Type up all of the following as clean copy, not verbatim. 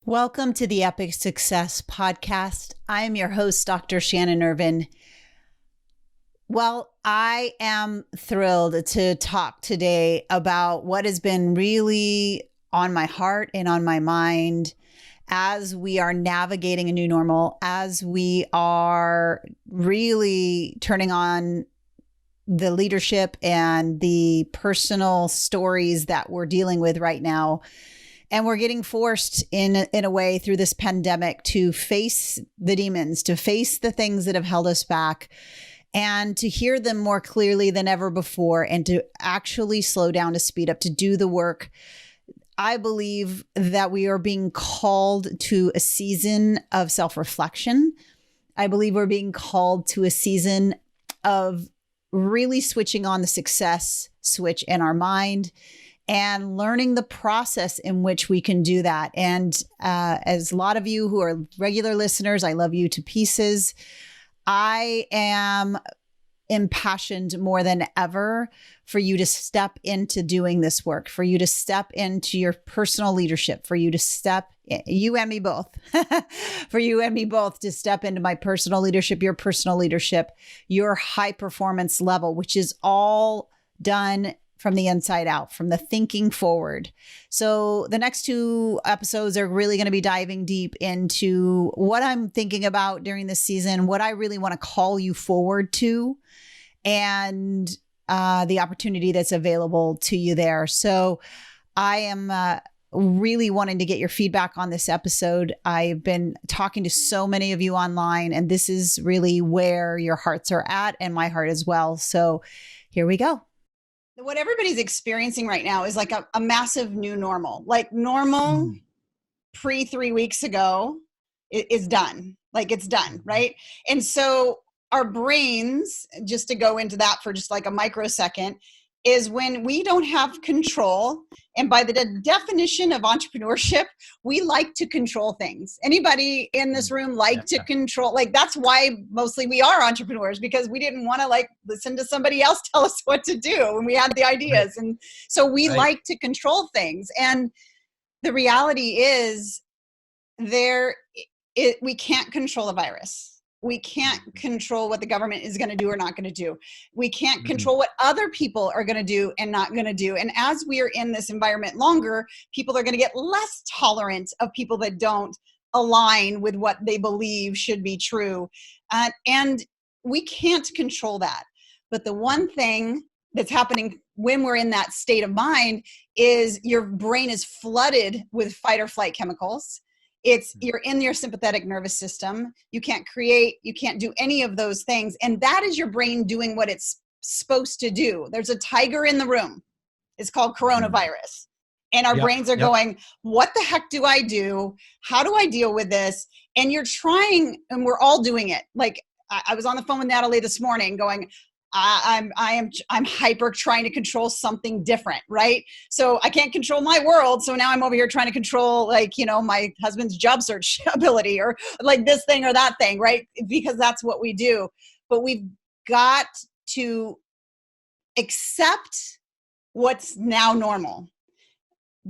Welcome to the Epic Success Podcast. I am your host, Dr. Shannon Irvine. Well, I am thrilled to talk today about what has been really on my heart and on my mind as we are navigating a new normal, as we are really turning on the leadership and the personal stories that we're dealing with right now. And we're getting forced in a way through this pandemic to face the demons, to face the things that have held us back, and to hear them more clearly than ever before, and to actually slow down, to speed up, to do the work. I believe that we are being called to a season of self-reflection. I believe we're being called to a season of really switching on the success switch in our mind and learning the process in which we can do that. And as a lot of you who are regular listeners, I love you to pieces. I am impassioned more than ever for you to step into doing this work, for you to step into your personal leadership, for you to step, you and me both, for you and me both to step into my personal leadership, your high performance level, which is all done from the inside out, from the thinking forward. So the next two episodes are really going to be diving deep into what I'm thinking about during this season, what I really want to call you forward to, and the opportunity that's available to you there. So I am really wanting to get your feedback on this episode. I've been talking to so many of you online, and this is really where your hearts are at, and my heart as well. So here we go. What everybody's experiencing right now is like a massive new normal. Like normal pre 3 weeks ago is done. Like it's done, right? And so our brains, just to go into that for just like a microsecond, is when we don't have control. And by the definition of entrepreneurship, we like to control things. Anybody in this room like to control? Like that's why mostly we are entrepreneurs, because we didn't want to like listen to somebody else tell us what to do when we had the ideas. And so we like to control things. And the reality is we can't control a virus. We can't control what the government is going to do or not going to do. We can't control what other people are going to do and not going to do. And as we are in this environment longer, people are going to get less tolerant of people that don't align with what they believe should be true. And we can't control that. But the one thing that's happening when we're in that state of mind is your brain is flooded with fight or flight chemicals. You're in your sympathetic nervous system. You can't create, you can't do any of those things. And that is your brain doing what it's supposed to do. There's a tiger in the room. It's called coronavirus. And our brains are going, what the heck do I do? How do I deal with this? And you're trying, and we're all doing it. Like I was on the phone with Natalie this morning going, I'm hyper trying to control something different, right? So I can't control my world. So now I'm over here trying to control my husband's job search ability or like this thing or that thing, right? Because that's what we do. But we've got to accept what's now normal.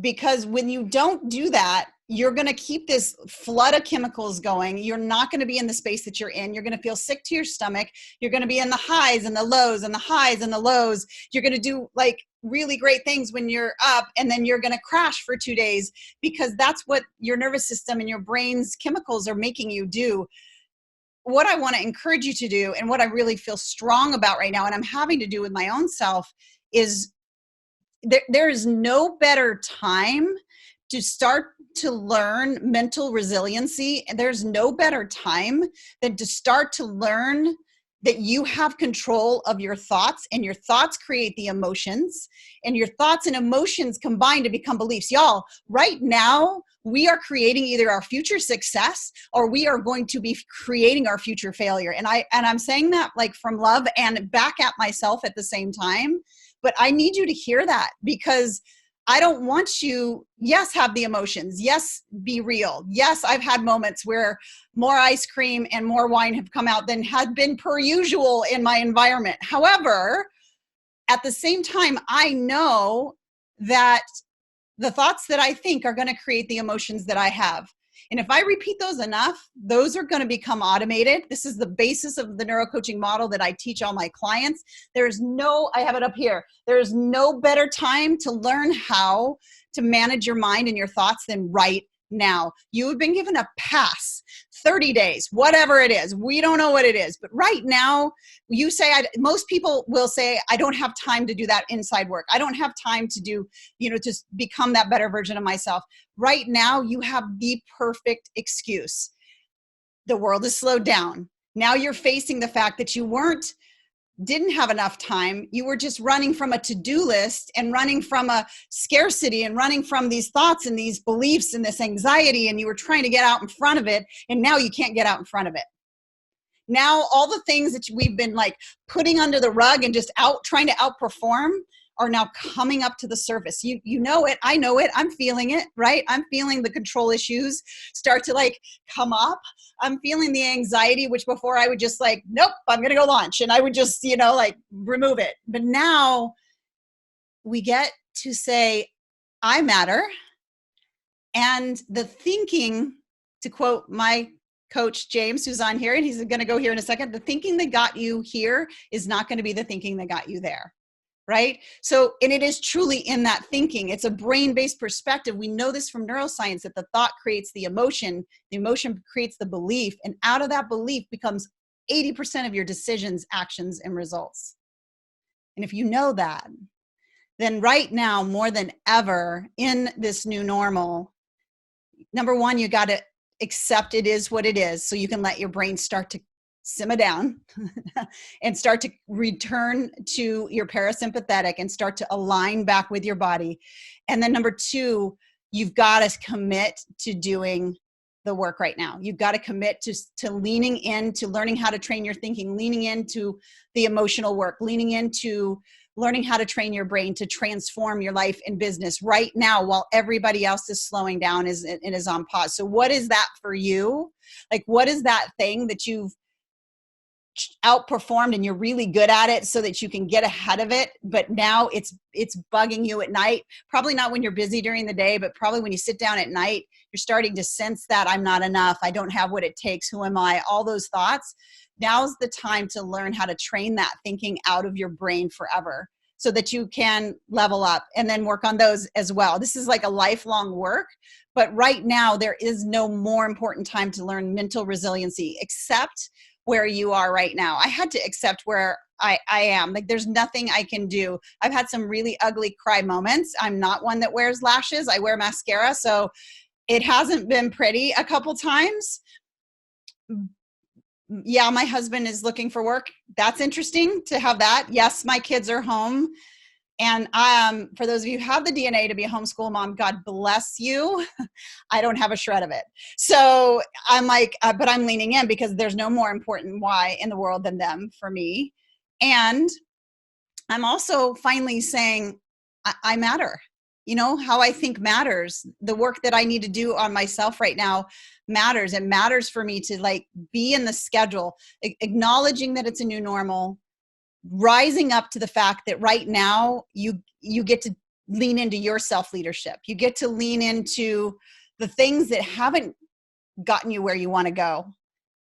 Because when you don't do that, you're going to keep this flood of chemicals going. You're not going to be in the space that you're in. You're going to feel sick to your stomach. You're going to be in the highs and the lows and the highs and the lows. You're going to do like really great things when you're up, and then you're going to crash for 2 days because that's what your nervous system and your brain's chemicals are making you do. What I want to encourage you to do, and what I really feel strong about right now, and I'm having to do with my own self, is there is no better time to start to learn mental resiliency. And there's no better time than to start to learn that you have control of your thoughts, and your thoughts create the emotions, and your thoughts and emotions combine to become beliefs. Y'all, right now, we are creating either our future success or we are going to be creating our future failure. And I'm saying that like from love and back at myself at the same time. But I need you to hear that, because I don't want you, yes, have the emotions. Yes, be real. Yes, I've had moments where more ice cream and more wine have come out than had been per usual in my environment. However, at the same time, I know that the thoughts that I think are going to create the emotions that I have. And if I repeat those enough, those are going to become automated. This is the basis of the neurocoaching model that I teach all my clients. I have it up here. There's no better time to learn how to manage your mind and your thoughts than right now. You have been given a pass, 30 days, whatever it is. We don't know what it is, but right now most people will say, I don't have time to do that inside work. I don't have time to do, just become that better version of myself. Right now, you have the perfect excuse. The world is slowed down. Now you're facing the fact that you didn't have enough time. You were just running from a to-do list and running from a scarcity and running from these thoughts and these beliefs and this anxiety, and you were trying to get out in front of it, and now you can't get out in front of it. Now all the things that we've been like putting under the rug and just trying to outperform are now coming up to the surface. You know it, I know it, I'm feeling it, right? I'm feeling the control issues start to like come up. I'm feeling the anxiety, which before I would just like, nope, I'm gonna go launch. And I would just, like remove it. But now we get to say, I matter. And the thinking, to quote my coach, James, who's on here, and he's gonna go here in a second, the thinking that got you here is not gonna be the thinking that got you there. Right? So, and it is truly in that thinking. It's a brain-based perspective. We know this from neuroscience, that the thought creates the emotion creates the belief, and out of that belief becomes 80% of your decisions, actions, and results. And if you know that, then right now, more than ever in this new normal, number one, you got to accept it is what it is, so you can let your brain start to simmer down and start to return to your parasympathetic and start to align back with your body. And then number two, you've got to commit to doing the work right now. You've got to commit to leaning into learning how to train your thinking, leaning into the emotional work, leaning into learning how to train your brain to transform your life and business right now while everybody else is slowing down and is on pause. So what is that for you? Like, what is that thing that you've outperformed and you're really good at it so that you can get ahead of it, but now it's bugging you at night? Probably not when you're busy during the day, but probably when you sit down at night, you're starting to sense that I'm not enough, I don't have what it takes, who am I, all those thoughts. Now's the time to learn how to train that thinking out of your brain forever so that you can level up and then work on those as well. This is like a lifelong work, but right now there is no more important time to learn mental resiliency except where you are right now. I had to accept where I am. Like, there's nothing I can do. I've had some really ugly cry moments. I'm not one that wears lashes. I wear mascara. So it hasn't been pretty a couple times. Yeah, my husband is looking for work. That's interesting to have that. Yes, my kids are home. And for those of you who have the DNA to be a homeschool mom, God bless you. I don't have a shred of it. So I'm like, but I'm leaning in because there's no more important why in the world than them for me. And I'm also finally saying, I matter. How I think matters. The work that I need to do on myself right now matters. It matters for me to like be in the schedule, acknowledging that it's a new normal, rising up to the fact that right now you get to lean into your self-leadership. You get to lean into the things that haven't gotten you where you want to go.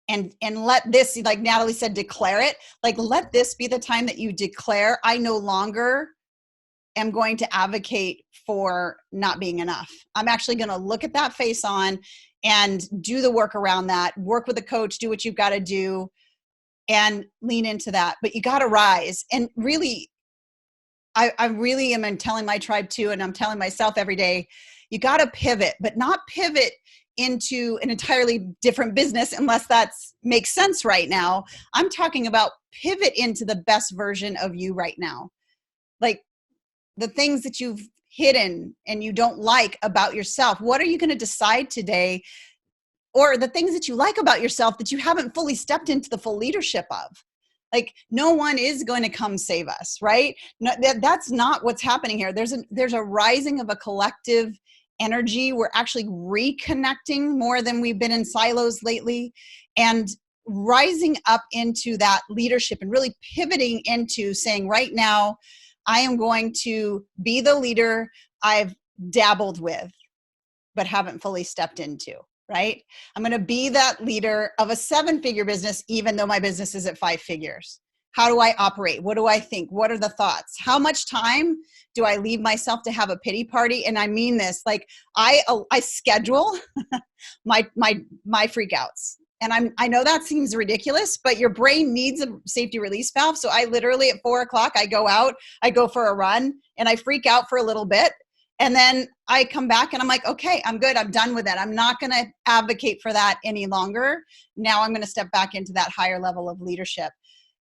And let this, like Natalie said, declare it. Like, let this be the time that you declare, I no longer am going to advocate for not being enough. I'm actually going to look at that face on and do the work around that, work with a coach, do what you've got to do, and lean into that. But you got to rise. And really, I really am telling my tribe too, and I'm telling myself every day, you got to pivot, but not pivot into an entirely different business unless that makes sense right now. I'm talking about pivot into the best version of you right now. Like, the things that you've hidden and you don't like about yourself, what are you going to decide today? Or the things that you like about yourself that you haven't fully stepped into the full leadership of. Like, no one is going to come save us, right? No, that's not what's happening here. There's a rising of a collective energy. We're actually reconnecting more than we've been in silos lately, and rising up into that leadership and really pivoting into saying, right now, I am going to be the leader I've dabbled with, but haven't fully stepped into. right? I'm going to be that leader of a 7-figure business, even though my business is at 5 figures. How do I operate? What do I think? What are the thoughts? How much time do I leave myself to have a pity party? And I mean this, like I schedule my freakouts. And I know that seems ridiculous, but your brain needs a safety release valve. So I literally at 4 o'clock, I go out, I go for a run, and I freak out for a little bit. And then I come back and I'm like, okay, I'm good. I'm done with it. I'm not going to advocate for that any longer. Now I'm going to step back into that higher level of leadership.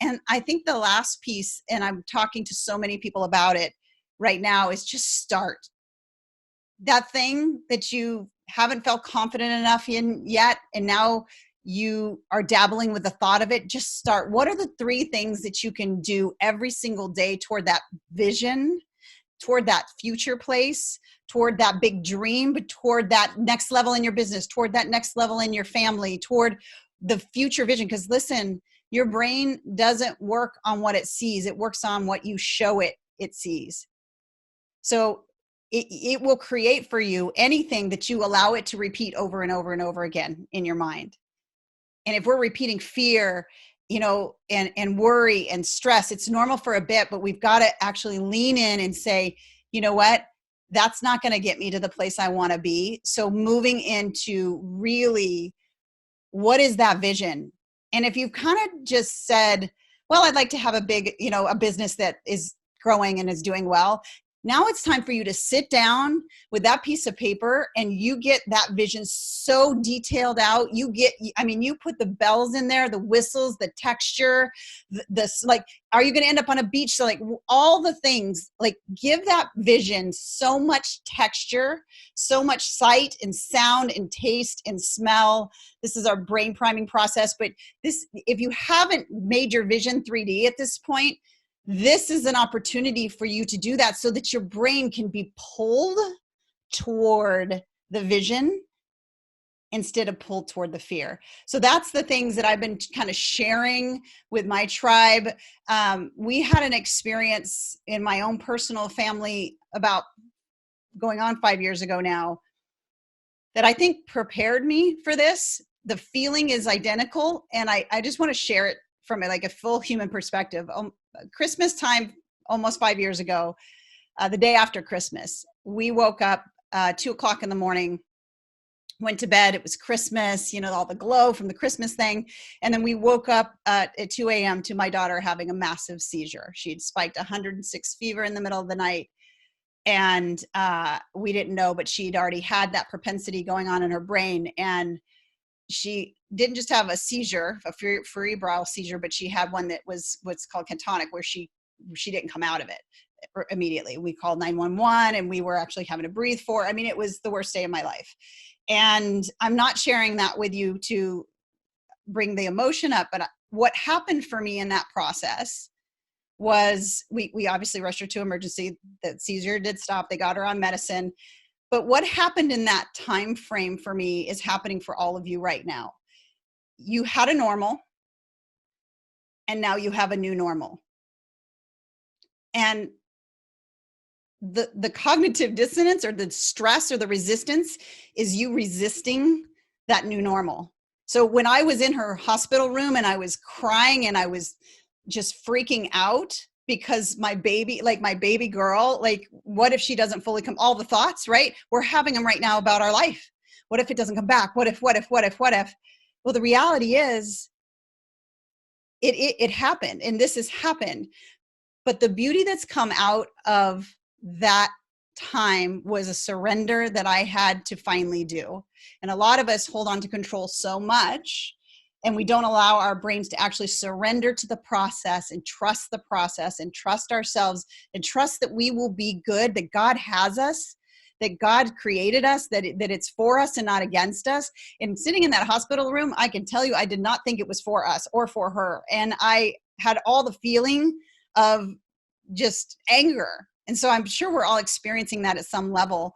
And I think the last piece, and I'm talking to so many people about it right now, is just start. That thing that you haven't felt confident enough in yet, and now you are dabbling with the thought of it, just start. What are the 3 things that you can do every single day toward that vision, toward that future place, toward that big dream, but toward that next level in your business, toward that next level in your family, toward the future vision? Because listen, your brain doesn't work on what it sees. It works on what you show it sees. So it will create for you anything that you allow it to repeat over and over and over again in your mind. And if we're repeating fear, and worry and stress, it's normal for a bit, but we've got to actually lean in and say, you know what? That's not going to get me to the place I want to be. So moving into really, what is that vision? And if you've kind of just said, well, I'd like to have a big, a business that is growing and is doing well. Now it's time for you to sit down with that piece of paper and you get that vision so detailed out. You put the bells in there, the whistles, the texture, are you going to end up on a beach? So like all the things, like give that vision so much texture, so much sight and sound and taste and smell. This is our brain priming process. But if you haven't made your vision 3D at this point, this is an opportunity for you to do that so that your brain can be pulled toward the vision instead of pulled toward the fear. So that's the things that I've been kind of sharing with my tribe. We had an experience in my own personal family about going on 5 years ago now that I think prepared me for this. The feeling is identical. And I just want to share it from a full human perspective. Christmas time, almost 5 years ago, the day after Christmas, we woke up 2 o'clock in the morning, went to bed. It was Christmas, all the glow from the Christmas thing. And then we woke up at 2 a.m. to my daughter having a massive seizure. She'd spiked 106 fever in the middle of the night. And we didn't know, but she'd already had that propensity going on in her brain. And she didn't just have a seizure, a febrile seizure, but she had one that was what's called catatonic, where she didn't come out of it immediately. We called 911 and we were actually having to breathe for. It was the worst day of my life. And I'm not sharing that with you to bring the emotion up, but what happened for me in that process was we obviously rushed her to emergency. The seizure did stop. They got her on medicine. But what happened in that time frame for me is happening for all of you right now. You had a normal, and now you have a new normal. And the cognitive dissonance or the stress or the resistance is you resisting that new normal. So when I was in her hospital room and I was crying and I was just freaking out because my baby girl, what if she doesn't fully come, all the thoughts, right? We're having them right now about our life. What if it doesn't come back? What if? Well, the reality is it happened, and this has happened. But the beauty that's come out of that time was a surrender that I had to finally do. And a lot of us hold on to control so much, and we don't allow our brains to actually surrender to the process and trust the process and trust ourselves and trust that we will be good, that God has us, that God created us, that it's for us and not against us. And sitting in that hospital room, I can tell you, I did not think it was for us or for her. And I had all the feeling of just anger. And so I'm sure we're all experiencing that at some level.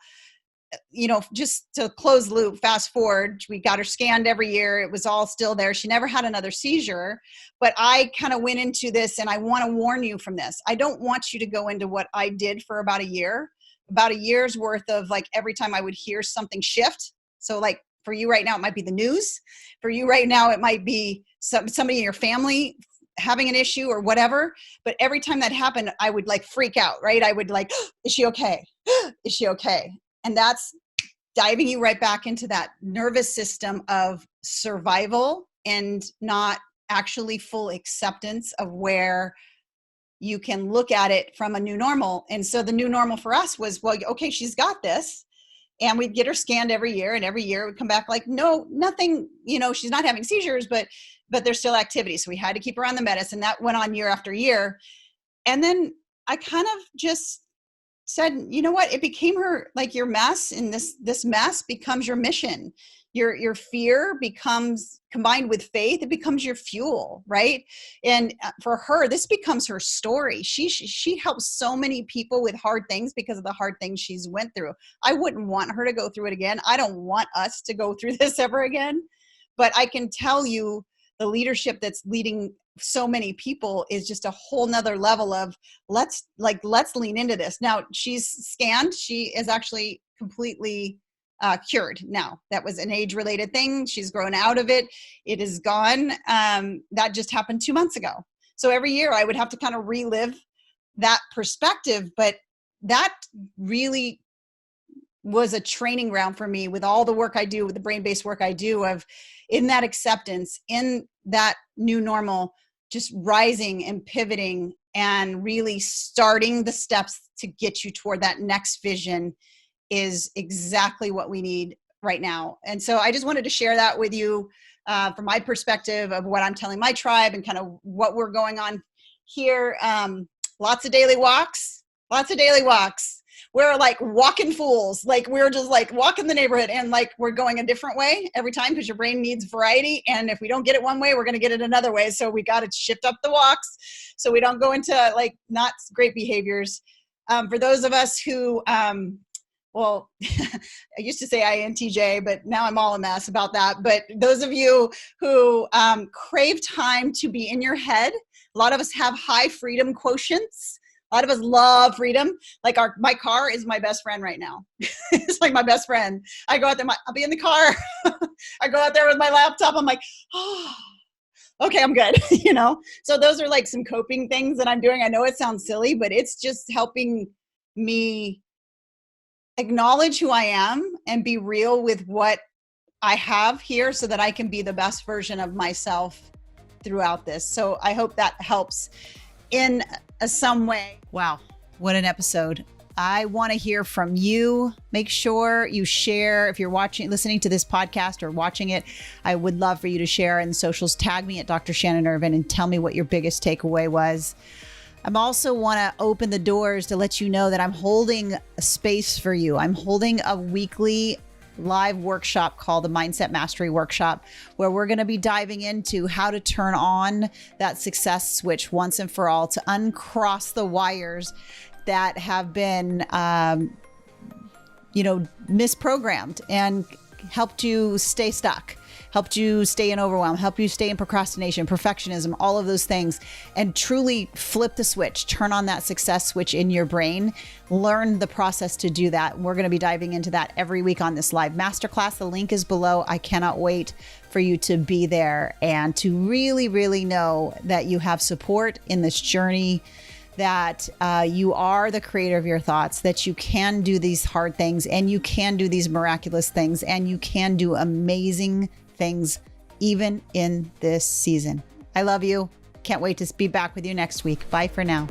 Just to close loop, fast forward, we got her scanned every year. It was all still there. She never had another seizure, but I kind of went into this, and I want to warn you from this. I don't want you to go into what I did for about a year's worth of every time I would hear something shift. So For you right now, it might be the news. For you right now, it might be somebody in your family having an issue or whatever. But every time that happened, I would like freak out, right? I would like, is she okay? Is she okay? And that's diving you right back into that nervous system of survival and not actually full acceptance of where you can look at it from a new normal. And so the new normal for us was, well, okay, she's got this. And we'd get her scanned every year, and every year it would come back like, no, nothing, she's not having seizures, but there's still activity. So we had to keep her on the medicine. That went on year after year. And then I kind of just said, you know what? It became her, like, your mess, and this mess becomes your mission. Your fear becomes, combined with faith, it becomes your fuel, right? And for her, this becomes her story. She helps so many people with hard things because of the hard things she's went through. I wouldn't want her to go through it again. I don't want us to go through this ever again. But I can tell you, the leadership that's leading so many people is just a whole nother level of let's lean into this. Now she's scanned. She is actually completely cured now. That was an age-related thing. She's grown out of it. It is gone. That just happened 2 months ago. So every year I would have to kind of relive that perspective, but that really was a training ground for me with all the work I do, with the brain-based work I do, of in that acceptance, in that new normal, just rising and pivoting and really starting the steps to get you toward that next vision is exactly what we need right now. And so I just wanted to share that with you from my perspective of what I'm telling my tribe and kind of what we're going on here. Lots of daily walks. We're like walking fools. Like we're just like walking the neighborhood, and like we're going a different way every time because your brain needs variety. And if we don't get it one way, we're going to get it another way. So we got to shift up the walks so we don't go into like not great behaviors. For those of us who, well, I used to say INTJ, but now I'm all a mess about that. But those of you who crave time to be in your head, a lot of us have high freedom quotients. A lot of us love freedom. Like my car is my best friend right now. It's like my best friend. I go out there, I'll be in the car. I go out there with my laptop. I'm like, oh, okay, I'm good. So those are like some coping things that I'm doing. I know it sounds silly, but it's just helping me acknowledge who I am and be real with what I have here so that I can be the best version of myself throughout this. So I hope that helps in some way. Wow, what an episode. I want to hear from you. Make sure you share. If you're listening to this podcast or watching it, I would love for you to share in the socials. Tag me at Dr. Shannon Irvine and tell me what your biggest takeaway was. I also want to open the doors to let you know that I'm holding a space for you. I'm holding a weekly live workshop called the Mindset Mastery Workshop, where we're going to be diving into how to turn on that success switch once and for all, to uncross the wires that have been, misprogrammed and helped you stay stuck, helped you stay in overwhelm, helped you stay in procrastination, perfectionism, all of those things, and truly flip the switch, turn on that success switch in your brain, learn the process to do that. We're going to be diving into that every week on this live masterclass. The link is below. I cannot wait for you to be there and to really, really know that you have support in this journey, that you are the creator of your thoughts, that you can do these hard things and you can do these miraculous things and you can do amazing things even in this season. I love you. Can't wait to be back with you next week. Bye for now.